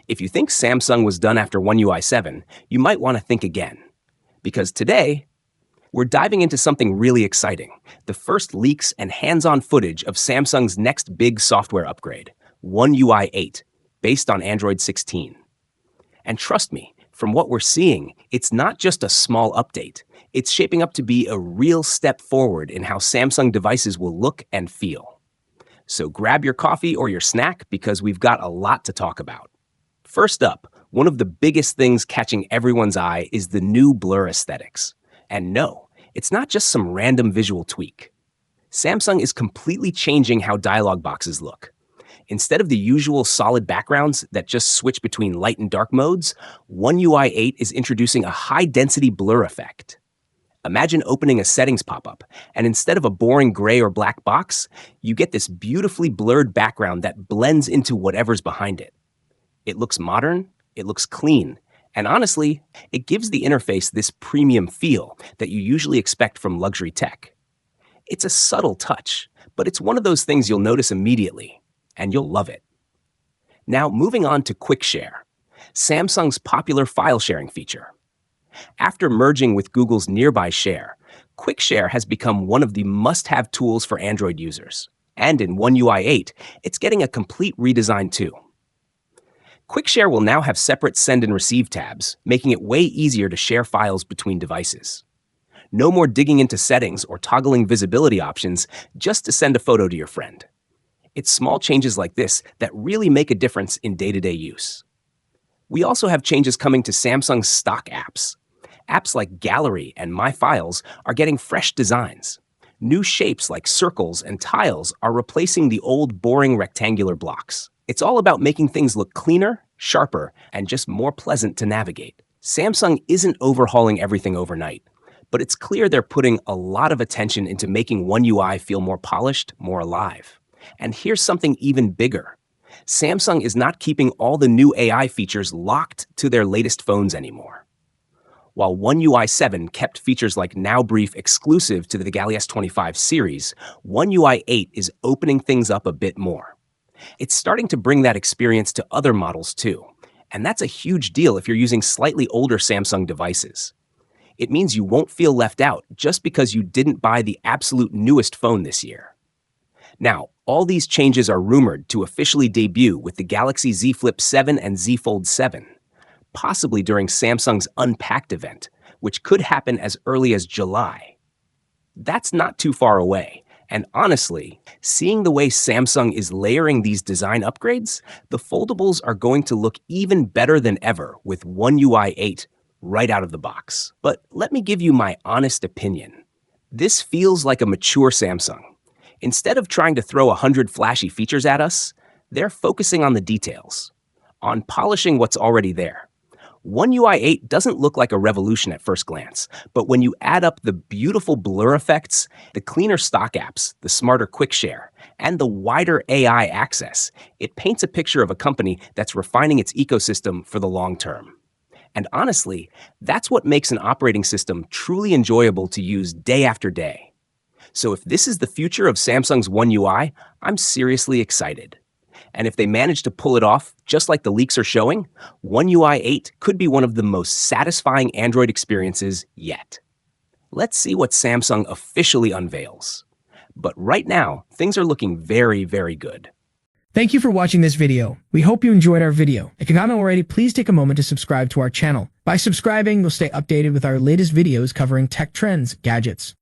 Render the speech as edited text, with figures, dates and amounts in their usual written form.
If you think Samsung was done after One UI 7, you might want to think again. Because today, we're diving into something really exciting, the first leaks and hands-on footage of Samsung's next big software upgrade, One UI 8, based on Android 16. And trust me, from what we're seeing, it's not just a small update. It's shaping up to be a real step forward in how Samsung devices will look and feel. So grab your coffee or your snack because we've got a lot to talk about. First up, one of the biggest things catching everyone's eye is the new blur aesthetics. And no, it's not just some random visual tweak. Samsung is completely changing how dialog boxes look. Instead of the usual solid backgrounds that just switch between light and dark modes, One UI 8 is introducing a high-density blur effect. Imagine opening a settings pop-up, and instead of a boring gray or black box, you get this beautifully blurred background that blends into whatever's behind it. It looks modern, it looks clean, and honestly, it gives the interface this premium feel that you usually expect from luxury tech. It's a subtle touch, but it's one of those things you'll notice immediately, and you'll love it. Now, moving on to Quick Share, Samsung's popular file sharing feature. After merging with Google's Nearby Share, Quick Share has become one of the must-have tools for Android users. And in One UI 8, it's getting a complete redesign too. Quick Share will now have separate send and receive tabs, making it way easier to share files between devices. No more digging into settings or toggling visibility options just to send a photo to your friend. It's small changes like this that really make a difference in day-to-day use. We also have changes coming to Samsung's stock apps. Apps like Gallery and My Files are getting fresh designs. New shapes like circles and tiles are replacing the old boring rectangular blocks. It's all about making things look cleaner, sharper, and just more pleasant to navigate. Samsung isn't overhauling everything overnight, but it's clear they're putting a lot of attention into making One UI feel more polished, more alive. And here's something even bigger. Samsung is not keeping all the new AI features locked to their latest phones anymore. While One UI 7 kept features like Now Brief exclusive to the Galaxy S25 series, One UI 8 is opening things up a bit more. It's starting to bring that experience to other models too, and that's a huge deal if you're using slightly older Samsung devices. It means you won't feel left out just because you didn't buy the absolute newest phone this year. Now, all these changes are rumored to officially debut with the Galaxy Z Flip 7 and Z Fold 7, possibly during Samsung's Unpacked event, which could happen as early as July. That's not too far away, and honestly, seeing the way Samsung is layering these design upgrades, the foldables are going to look even better than ever with One UI 8 right out of the box. But let me give you my honest opinion. This feels like a mature Samsung. Instead of trying to throw 100 flashy features at us, they're focusing on the details, on polishing what's already there. One UI 8 doesn't look like a revolution at first glance, but when you add up the beautiful blur effects, the cleaner stock apps, the smarter Quick Share, and the wider AI access, it paints a picture of a company that's refining its ecosystem for the long term. And honestly, that's what makes an operating system truly enjoyable to use day after day. So if this is the future of Samsung's One UI, I'm seriously excited. And if they manage to pull it off, just like the leaks are showing, One UI 8 could be one of the most satisfying Android experiences yet. Let's see what Samsung officially unveils. But right now, things are looking very, very good. Thank you for watching this video. We hope you enjoyed our video. If you haven't already, please take a moment to subscribe to our channel. By subscribing, you'll stay updated with our latest videos covering tech trends, gadgets,